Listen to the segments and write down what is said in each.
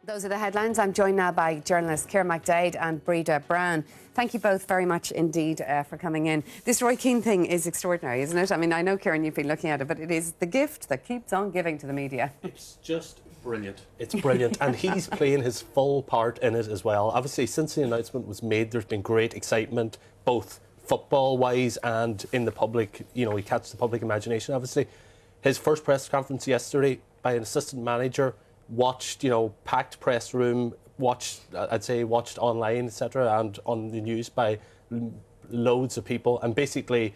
Those are the headlines. I'm joined now by journalists Kieran McDaid and Breda Brown. Thank you both very much indeed for coming in. This Roy Keane thing is extraordinary, isn't it? I mean, I know, Kieran, you've been looking at it, but it is the gift that keeps on giving to the media. It's just brilliant. It's brilliant. And he's playing his full part in it as well. Obviously, since the announcement was made, there's been great excitement, both football-wise and in the public. You know, he catches the public imagination, obviously. His first press conference yesterday by an assistant manager, watched, you know, packed press room, watched online, etc., and on the news by loads of people. And basically,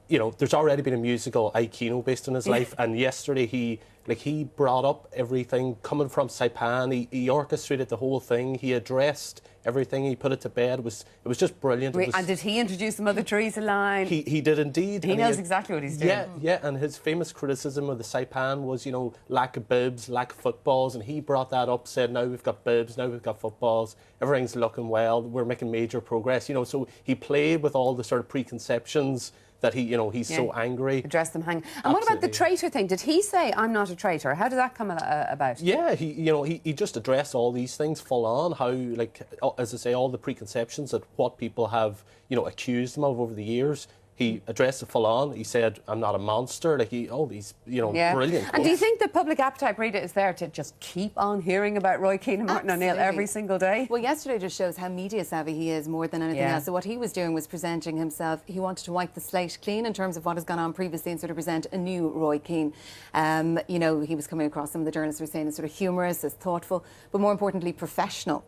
you know, there's already been a musical, I, Kino, based on his life. And yesterday he brought up everything coming from Saipan. He orchestrated the whole thing. He addressed everything. He put it to bed. It was just brilliant. And did he introduce the Mother Teresa line? He did indeed. He knows exactly what he's doing. Yeah. And his famous criticism of the Saipan was, you know, lack of bibs, lack of footballs. And he brought that up, said, now we've got bibs, now we've got footballs. Everything's looking well. We're making major progress. You know, so he played with all the sort of preconceptions that he's so angry. Address them hang. And what about the traitor thing? Did he say, I'm not a traitor? How did that come about? Yeah, he just addressed all these things full on, how, like, as I say, all the preconceptions that what people have, you know, accused him of over the years. He addressed it full on. He said, I'm not a monster. Like, all these, you know, brilliant. And do you think the public appetite, Breda, is there to just keep on hearing about Roy Keane and Martin O'Neill every single day? Well, yesterday just shows how media savvy he is more than anything else. So what he was doing was presenting himself. He wanted to wipe the slate clean in terms of what has gone on previously and sort of present a new Roy Keane. You know, he was coming across, some of the journalists were saying, as sort of humorous, as thoughtful, but more importantly, professional.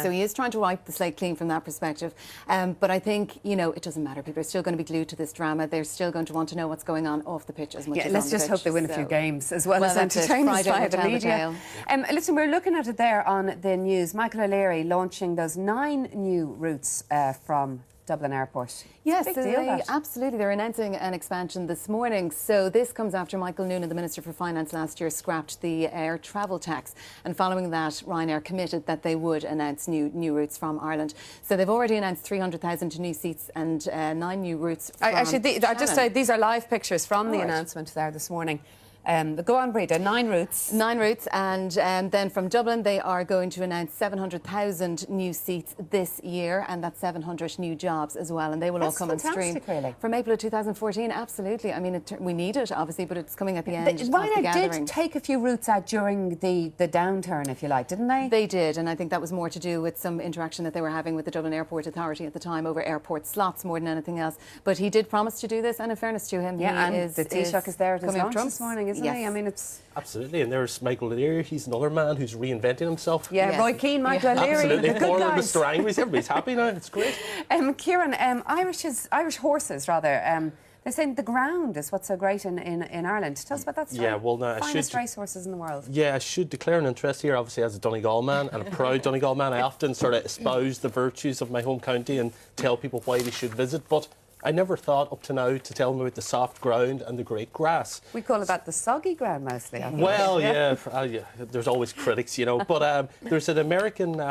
So he is trying to wipe the slate clean from that perspective. But I think, you know, it doesn't matter. People are still going to be glued to this drama. They're still going to want to know what's going on off the pitch as much as on the pitch. Let's just hope they win a few games as well as entertain us via the media. Listen, we're looking at it there on the news. Michael O'Leary launching those 9 new routes from Dublin Airport. Yes, absolutely. They're announcing an expansion this morning. So this comes after Michael Noonan, the Minister for Finance last year, scrapped the air travel tax. And following that, Ryanair committed that they would announce new routes from Ireland. So they've already announced 300,000 new seats and 9 new routes from Actually, I just say these are live pictures from the announcement there this morning. Go on, Breda, 9 routes. 9 routes, and then from Dublin they are going to announce 700,000 new seats this year, and that's 700 new jobs as well, and they will all come on stream really. from April of 2014. Absolutely. I mean, we need it, obviously, but it's coming at the end of the gathering. Ryanair did take a few routes out during the downturn, if you like, didn't they? They did, and I think that was more to do with some interaction that they were having with the Dublin Airport Authority at the time over airport slots more than anything else. But he did promise to do this, and in fairness to him, the Taoiseach is there at his launch this morning, isn't he? I mean, it's absolutely. And there's Michael O'Leary. He's another man who's reinventing himself. Yeah, Roy Keane, Michael O'Leary, absolutely. the good guys. Mr. Angry's. Everybody's happy now. It's great. Kieran, Irish horses, rather. They're saying the ground is what's so great in Ireland. Tell us about that story. Yeah, well, no, finest racehorses in the world. Yeah, I should declare an interest here, obviously, as a Donegal man and a proud Donegal man. I often sort of espouse the virtues of my home county and tell people why they should visit. But I never thought up to now to tell them about the soft ground and the great grass. We call it the soggy ground mostly. Well, yeah, there's always critics, you know. But there's an American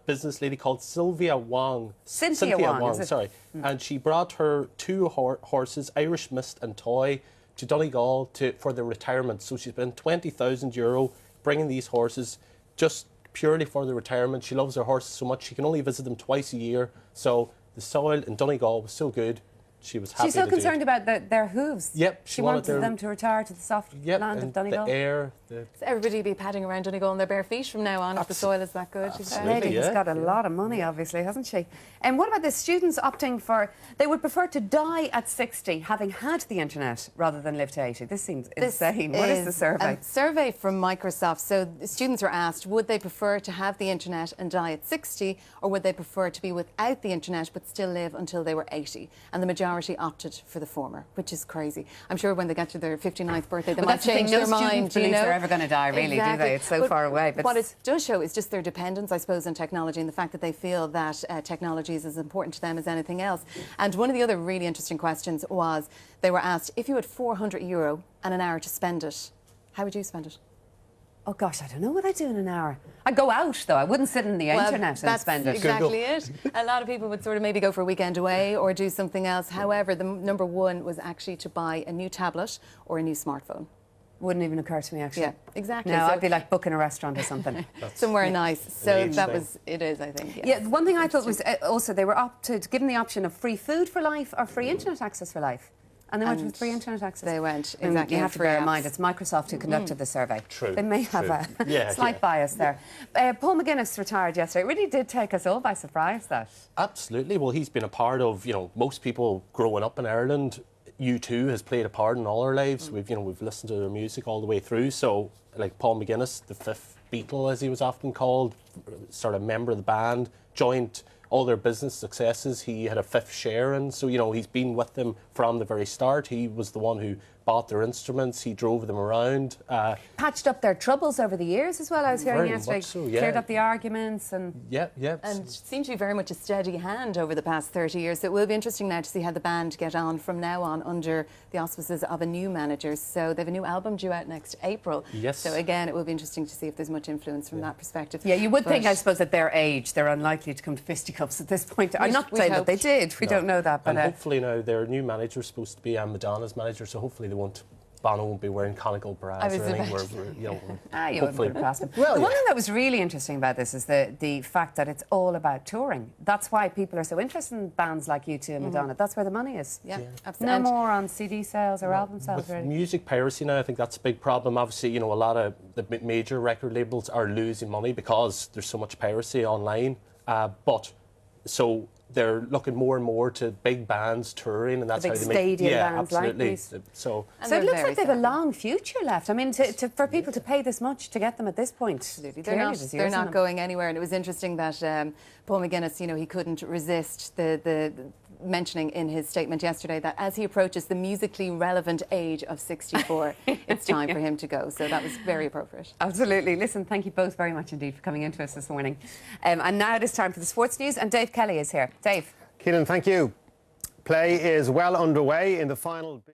business lady called Cynthia Wong, sorry. And she brought her 2 horses, Irish Mist and Toy, to Donegal for their retirement. So she spent €20,000 bringing these horses just purely for the retirement. She loves her horses so much she can only visit them twice a year. So the soil in Donegal was so good. She was happy. She's so concerned about their hooves. Yep, she wanted them to retire to the soft land of Donegal. The air. So everybody be padding around Donegal on their bare feet from now on if the soil is that good. The lady has got a lot of money, obviously, hasn't she? And what about the students opting for? They would prefer to die at 60, having had the internet, rather than live to 80. This seems insane. What is the survey? A survey from Microsoft. So the students were asked, would they prefer to have the internet and die at 60, or would they prefer to be without the internet but still live until they were 80? And the majority opted for the former, which is crazy. I'm sure when they get to their 59th birthday, they might change their mind. You know, they're ever going to die, really, do they? It's so far away. But what it does show is just their dependence, I suppose, on technology, and the fact that they feel that technology is as important to them as anything else. And one of the other really interesting questions was, they were asked, if you had €400 and an hour to spend it, how would you spend it? Oh gosh, I don't know what I'd do in an hour. I'd go out though. I wouldn't sit on the internet and spend it. That's exactly it. A lot of people would sort of maybe go for a weekend away or do something else. However, the number 1 was actually to buy a new tablet or a new smartphone. Wouldn't even occur to me, actually. Yeah, exactly. No, So- I'd be like booking a restaurant or something. Somewhere nice. So age that thing. was, it is, I think. Yeah, one thing I thought was also they were given the option of free food for life or free internet access for life. And they went with free internet access. They went, And exactly. you and have to free bear in apps. mind, it's Microsoft who conducted the survey. True, They may have true. a Yeah, slight yeah. bias there. Paul McGuinness retired yesterday. It really did take us all by surprise, that. Absolutely. Well, he's been a part of, most people growing up in Ireland. U2 has played a part in all our lives. We've listened to their music all the way through. So, like Paul McGuinness, the fifth Beatle, as he was often called, sort of member of the band, joined all their business successes. He had a fifth share in. So, he's been with them from the very start. He was the one who bought their instruments. He drove them around. Patched up their troubles over the years as well, I was hearing Very yesterday. much so, yeah. Cleared up the arguments and... Yeah. And seemed to be very much a steady hand over the past 30 years. So it will be interesting now to see how the band get on from now on under the auspices of a new manager. So they have a new album due out next April. Yes. So again, it will be interesting to see if there's much influence from that perspective. Yeah, you would think, But- I suppose, at their age, they're unlikely to come to fisticuffs at this point. I'm not we saying that hope. they did. We don't know that, but... And hopefully now their new manager is supposed to be Madonna's manager, so hopefully Bono won't be wearing conical bras or anything. you wouldn't hopefully. put it past them. Well, the one yeah. thing that was really interesting about this is the fact that it's all about touring. That's why people are so interested in bands like U2 and Madonna. That's where the money is. Yeah, No absolutely. more on CD sales or album sales, With really. music piracy now, I think that's a big problem. Obviously, a lot of the major record labels are losing money because there's so much piracy online. So they're looking more and more to big bands touring, and that's big how they make... stadium Yeah, bands like absolutely. these. So And So it they're looks very like they've a savvy. long future left. I mean, for people to pay this much to get them at this point, Absolutely. clearly They're there's not, years in them. going anywhere. And it was interesting that Paul McGuinness, he couldn't resist the mentioning in his statement yesterday that as he approaches the musically relevant age of 64, it's time for him to go. So that was very appropriate. Absolutely. Listen, thank you both very much indeed for coming into us this morning. And now it is time for the sports news, and Dave Kelly is here. Dave. Keelan, thank you. Play is well underway in the final...